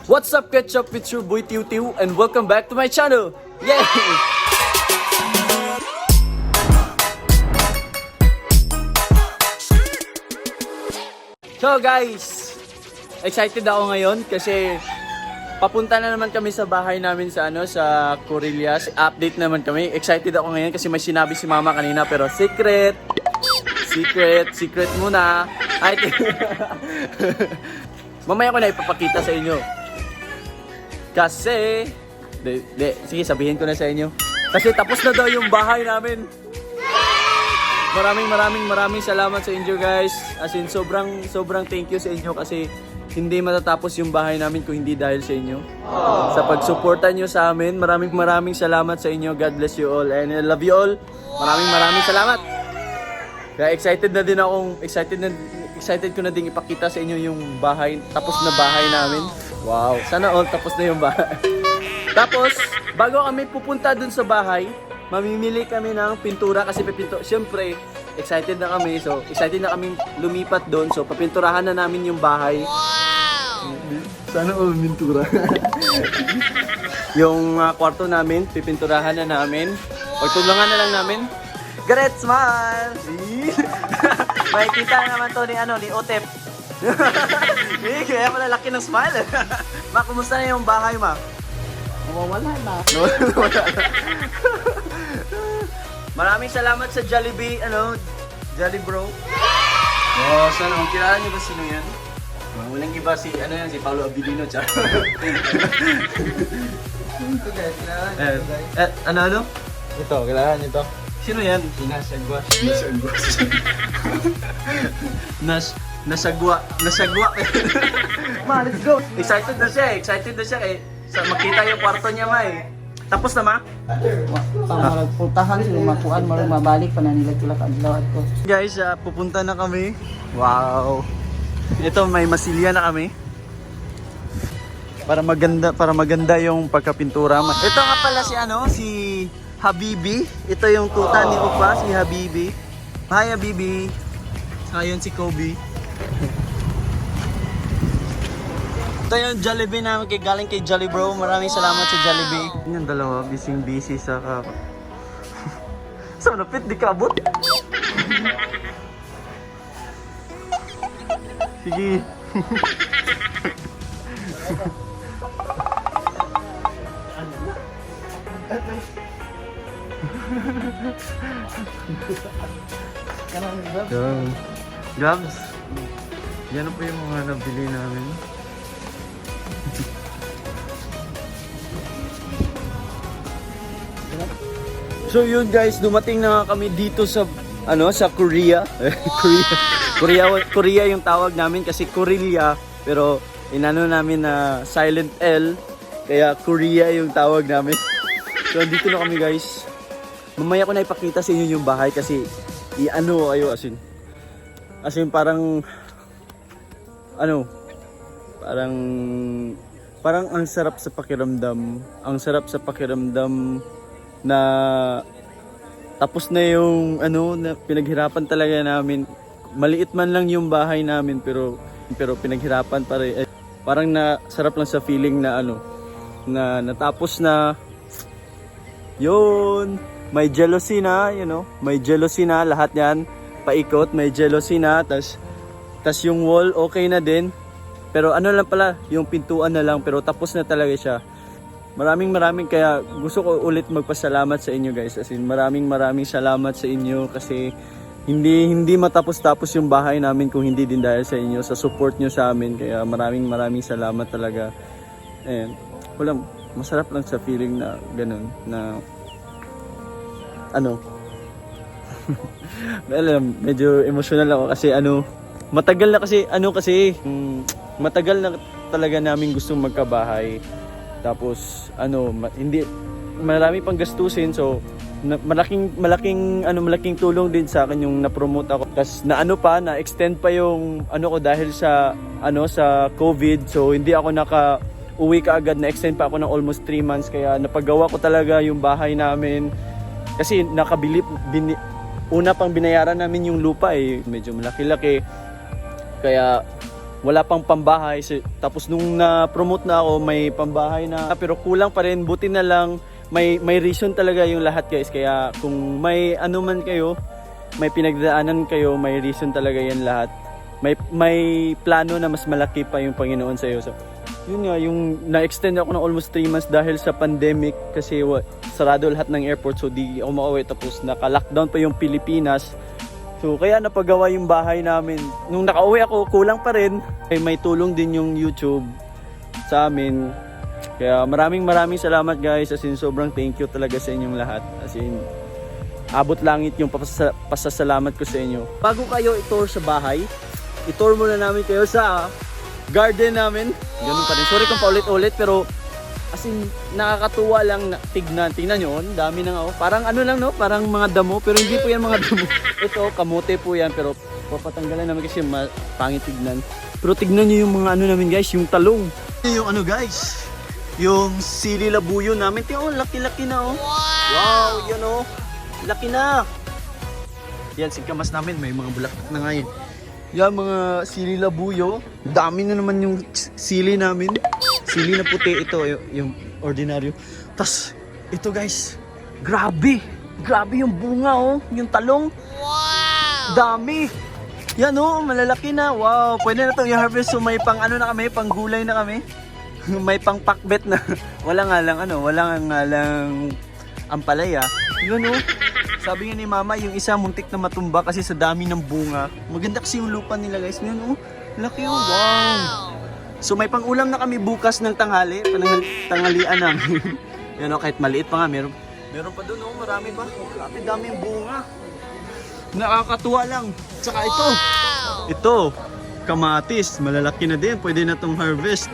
What's up, Ketchup? It's your boy Tiu Tiu, and welcome back to my channel! Yay! So guys, excited ako ngayon kasi papunta na naman kami sa bahay namin sa sa Corillas. Update naman kami. Excited ako ngayon kasi may sinabi si mama kanina pero secret muna. Ay, mamaya ko na ipapakita sa inyo. Kasi sige, sabihin ko na sa inyo. Kasi tapos na daw yung bahay namin. Maraming salamat sa inyo guys. As in, sobrang thank you sa inyo kasi hindi matatapos yung bahay namin kung hindi dahil sa inyo. Sa pagsuporta nyo sa amin, maraming salamat sa inyo. God bless you all and I love you all. Maraming salamat. Kaya excited ko na ding ipakita sa inyo yung bahay, tapos na bahay namin. Wow, sana all tapos na yung bahay. Tapos, bago kami pupunta dun sa bahay, mamimili kami ng pintura kasi siyempre, excited na kami. So, excited na kami lumipat doon. So, papinturahan na namin yung bahay. Wow! Sana all pintura. Yung kwarto namin, pipinturahan na namin. O, tulungan na lang namin. Gareth, smile! Makikita naman to ni Otep. Kaya pala laki ng smile. Ma, kumusta na yung bahay, ma? Wala na. Maraming salamat sa Jollibee, Jolly Bro. Oh, sana kilala niyo ba sino yan? Walang iba si si Paolo Abilino, char. Ano? Ito, kailangan ito. Sino yan? Sinasagwas. Nasagwa. Ma, let's go. Excited na siya eh. Makita yung kwarto niya, ma eh. Tapos na, ma? Pangmalagpuntahan sila, makuan, mabalik pa na nila tulak ang lawat ko. Guys, pupunta na kami. Wow. Ito, may masilya na kami. Para maganda yung pagkapintura. Ito nga pala si Habibi. Ito yung tuta ni Upa, si Habibi. Hi, Habibi. Ayun si Kobe. Ito yung Jollibee namin galing kay Jolly Bro. Maraming salamat sa Jollibee. Yung dalawa, busy sa sa napit, di ka abot. Sige. Yan. Gabs. Yan po yung mga nabili namin. So yun guys, dumating na kami dito sa sa Korea. Korea yung tawag namin kasi Corillia, pero inano namin na silent L, kaya Korea yung tawag namin. So dito na kami guys. Mamaya ko na ipakita sa inyo yung bahay kasi as in parang ang sarap sa pakiramdam. Ang sarap sa pakiramdam na tapos na yung na pinaghirapan talaga namin. Maliit man lang yung bahay namin pero pinaghirapan pa rin. Parang sarap lang sa feeling na na natapos na. Yun, may jealousy na, may jealousy na lahat yan. Paikot, may jealousy na, tas yung wall okay na din. Pero lang pala, yung pintuan na lang, pero tapos na talaga siya. Maraming kaya gusto ko ulit magpasalamat sa inyo guys. As in, maraming salamat sa inyo kasi hindi matapos-tapos yung bahay namin kung hindi din dahil sa inyo, sa support nyo sa amin. Kaya maraming salamat talaga. And masarap lang sa feeling na ganun, na medyo emotional ako kasi matagal na talaga namin gustong magkabahay. Tapos hindi marami pang gastusin, so malaking tulong din sa akin yung na-promote ako. Tapos na-extend pa yung ko dahil sa sa COVID. So hindi ako uwi kaagad, na-extend pa ako ng almost 3 months. Kaya napagawa ko talaga yung bahay namin. Kasi una pang binayaran namin yung lupa eh. Medyo malaki-laki. Kaya wala pang pambahay. Tapos nung na-promote na ako, may pambahay na. Pero kulang pa rin, buti na lang may reason talaga yung lahat guys. Kaya kung may ano man kayo, may pinagdaanan kayo, may reason talaga yan lahat. May plano na mas malaki pa yung Panginoon sa iyo. So, yun nga, yung na-extend ako ng almost 3 months dahil sa pandemic kasi sarado lahat ng airport, so di ako makauwi. Tapos naka-lockdown pa yung Pilipinas. So kaya napagawa yung bahay namin. Nung nakauwi ako, kulang pa rin. May tulong din yung YouTube sa amin. Kaya maraming salamat guys. As in, sobrang thank you talaga sa inyong lahat. As in, abot langit yung pasasalamat ko sa inyo. Bago kayo i-tour sa bahay, i-tour muna namin kayo sa garden namin. Ganun pa rin. Sorry kung paulit-ulit, pero as in, nakakatuwa lang na tignan nyo, dami na nga. Parang ano lang, no? Parang mga damo, pero hindi po yan mga damo. Ito, kamote po yan, pero papatanggalan namin kasi pangit tignan. Pero tignan nyo yung mga ano namin guys, yung talong. Yung ano guys, yung sili labuyo namin. Tingnan, laki-laki na oh. Wow, yan oh. Laki na. Yan, sigkamas namin, may mga bulaklak na ngayon. Yan, mga sili labuyo. Dami na naman yung sili namin. Sili na puti, ito yung ordinaryo. Tas ito guys, grabe yung bunga oh, yung talong. Wow! Dami. Yan oh, malalaki na. Wow, pwede na itong i-harvest. So may pang ano na kami, pang gulay na kami. May pang pakbet na. Wala nga lang ampalaya. Yun oh. Sabi nga ni mama, yung isa muntik na matumba kasi sa dami ng bunga. Maganda kasi yung lupa nila guys. Yun oh, laki oh. Wow! So may pang-ulam na kami bukas ng tanghali, tanghalian namin. Yan o, kahit maliit pa nga, meron pa doon o, marami pa. Grabe, daming bunga. Nakakatuwa lang. Tsaka ito, kamatis, malalaki na din, pwede na tong harvest.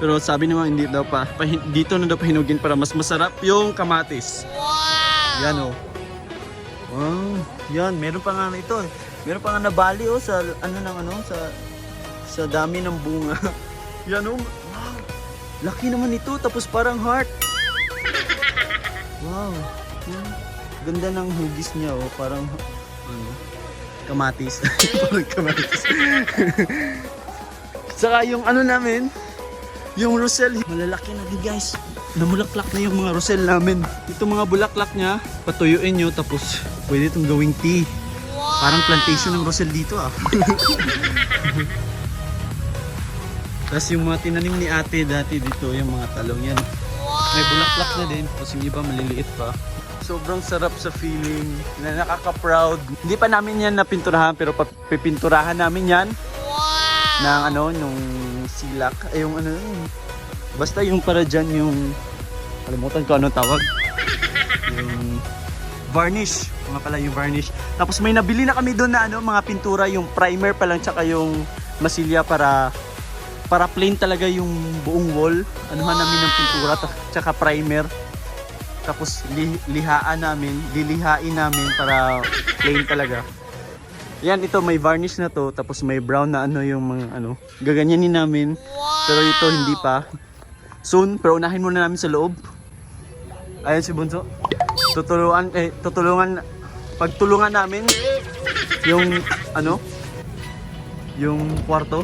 Pero sabi naman hindi daw pa, dito na daw pahinugin para mas masarap yung kamatis. Yan o. Wow, yan, meron pa nga ito. Meron pa nga nabali o sa sa dami ng bunga. Yan oh, wow. Laki naman ito, tapos parang heart. Wow. Yan. Ganda ng hugis niya oh, parang kamatis. Parang kamatis. Saka yung ano namin, yung rosel, malalaki na din guys. Namulaklak na yung mga rosel namin. Ito mga bulaklak niya, patuyuin nyo tapos pwede itong gawing tea. Parang plantation ng rosel dito ah. Tapos yung mga tinanim ni ate dati dito, yung mga talong yan. May bulaklak na din, tapos yung iba maliliit pa. Sobrang sarap sa feeling, na nakaka-proud. Hindi pa namin yan napinturahan, pero pipinturahan namin yan. Ng nung silak, ay yung basta yung para dyan yung, kalimutan ko anong tawag. Yung varnish, mga pala yung varnish. Tapos may nabili na kami doon na mga pintura, yung primer pa lang, tsaka yung masilya para plain talaga yung buong wall. Anuhan namin ng pintura tsaka primer. Tapos lilihain namin para plain talaga. Yan, ito may varnish na to, tapos may brown na yung mga gaganyanin namin. Pero ito hindi pa. Soon, pero unahin muna namin sa loob. Ayan si Bunso. Pagtulungan namin yung yung kwarto.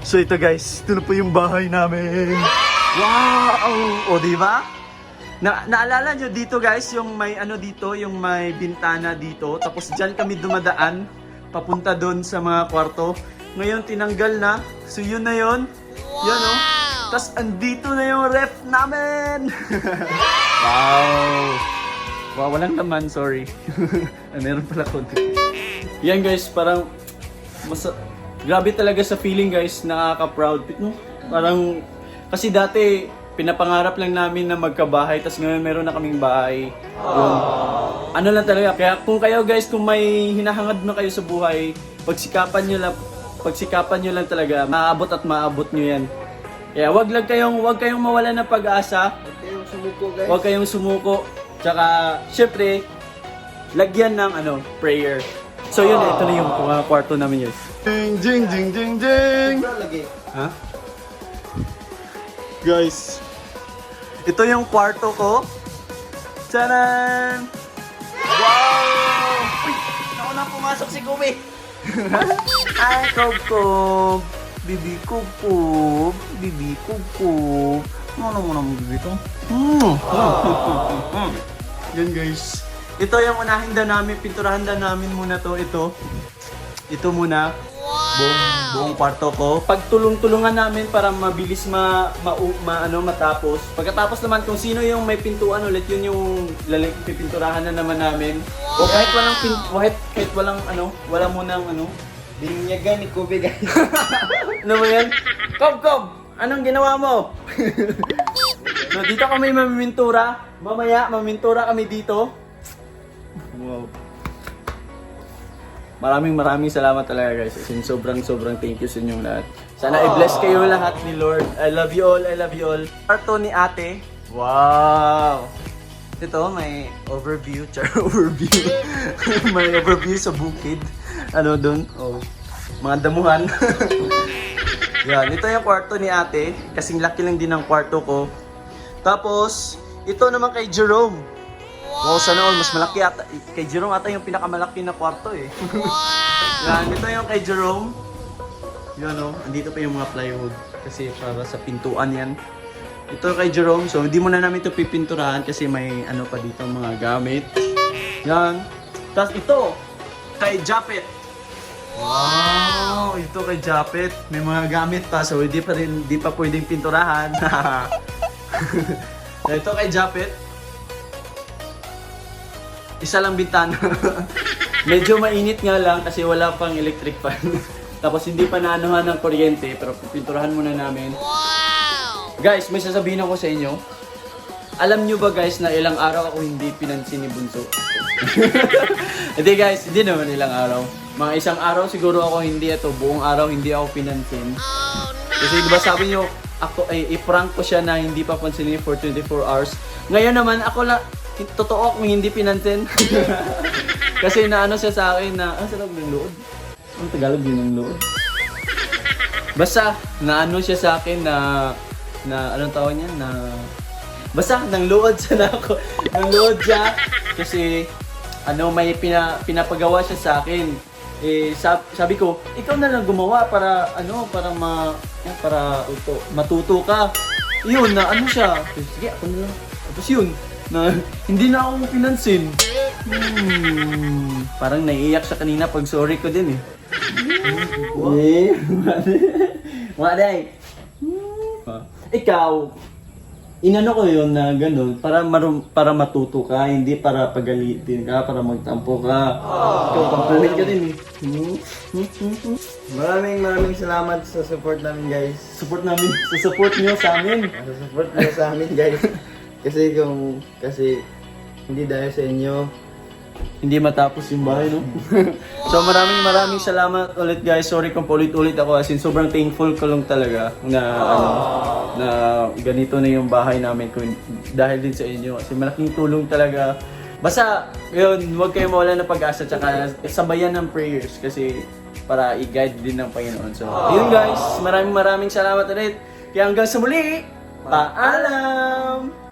So ito guys, ito na po yung bahay namin. Wow! O diba? Naalala nyo dito guys, yung may dito, yung may bintana dito. Tapos dyan kami dumadaan, papunta doon sa mga kwarto. Ngayon tinanggal na. So yun na yun. Yan o. Tapos andito na yung ref namin. Wow! Wow, walang laman, sorry. Meron pala konti. Yan guys, parang grabe talaga sa feeling guys, nakaka-proud. No? Parang, kasi dati, pinapangarap lang namin na magkabahay, tapos ngayon meron na kaming bahay. Ano lang talaga, kaya kung kayo guys, kung may hinahangad na kayo sa buhay, pagsikapan nyo lang talaga, maabot at maabot nyo yan. Kaya wag kayong mawala ng pag-asa. Huwag kayong sumuko. Tsaka, syempre, lagyan ng prayer. So yun, ito na yung kwarto namin yun. Ding, ding, ding, ding, ding! Ha? Guys, ito yung kwarto ko. Tadaan! Wow! Uy! Naku na pumasok si Kubi! Ay, Kob-Kob! Bibi Kup. Bibi Kup. Ano mo naman bibi to? Yan guys. Ito yung unahin da namin, pinturahan da namin muna to. Ito muna. Buong kwarto ko. Pagtulong-tulungan namin para mabilis matapos. Pagkatapos naman kung sino yung may pintuan ulit, yun yung pipinturahan na naman namin. O kahit walang wala munang Binyagan ni Kobe guys. ano ba yan? Kob! Anong ginawa mo? So dito kami mamimintura. Mamaya mamintura kami dito. Wow. Maraming salamat talaga guys. As in, sobrang thank you sa inyong lahat. Sana i-bless kayo lahat ni Lord. I love you all. Kwarto ni ate. Wow! Ito, may overview. May overview sa bukid. Ano dun? Oh, mga damuhan. Yan, ito yung kwarto ni ate. Kasing laki lang din ang kwarto ko. Tapos, ito naman kay Jerome. Wow, sana all, mas malaki ata. Kay Jerome ata yung pinakamalaki na kwarto eh. Yan, ito yung kay Jerome. Yan o, andito pa yung mga plywood. Kasi para sa pintuan yan. Ito kay Jerome, so hindi muna namin ito pipinturahan kasi may ano pa dito mga gamit. Yan. Tapos ito, kay Japet. Wow, ito kay Japet. May mga gamit pa, so hindi pa pwedeng pinturahan. Ito kay Japet. Isa lang bintana. Medyo mainit nga lang kasi wala pang electric fan. Tapos hindi pa naanuhan ng kuryente, pero pipinturahan muna namin. Wow! Guys, may sasabihin ako sa inyo. Alam nyo ba guys na ilang araw ako hindi pinansin ni Bunso? Hindi guys, hindi naman ilang araw. Mga isang araw siguro ako hindi buong araw hindi ako pinansin. Kasi diba sabi nyo, ako ay i-prank ko siya na hindi pa pansinin for 24 hours. Ngayon naman ako totoo akong hindi pinansin. Kasi naano siya sa akin na, sarap ng load. Ang Tagalog din ng load. Basta, naano siya sa akin na anong tawag niya? Basta, nang load siya na ako. Nang load siya. Kasi, may pinapagawa siya sa akin. Sabi ko, ikaw na lang gumawa para matuto ka. Yun, na ano siya. Sige, ako na lang. Tapos yun, na hindi na ako pinansin. Parang naiiyak siya kanina pag sorry ko din eh. Waday. Ikaw, inano ko yun na ganun para matuto ka, hindi para pagalitin ka, para magtampo ka. Ikaw, compliment ka din eh. Maraming salamat sa support namin guys. Support nyo sa amin. Sa support nyo sa amin guys. Kasi hindi dahil sa inyo. Hindi matapos yung bahay, no? So maraming salamat ulit guys. Sorry kung paulit-ulit ako. As in, sobrang thankful ko lang talaga na ganito na yung bahay namin dahil din sa inyo. Kasi malaking tulong talaga. Basta, yun, huwag kayong mawala ng pag-asa. Tsaka sabayan ng prayers kasi para i-guide din ng Panginoon. So, yun guys. Maraming salamat ulit. Kaya hanggang sa muli, paalam!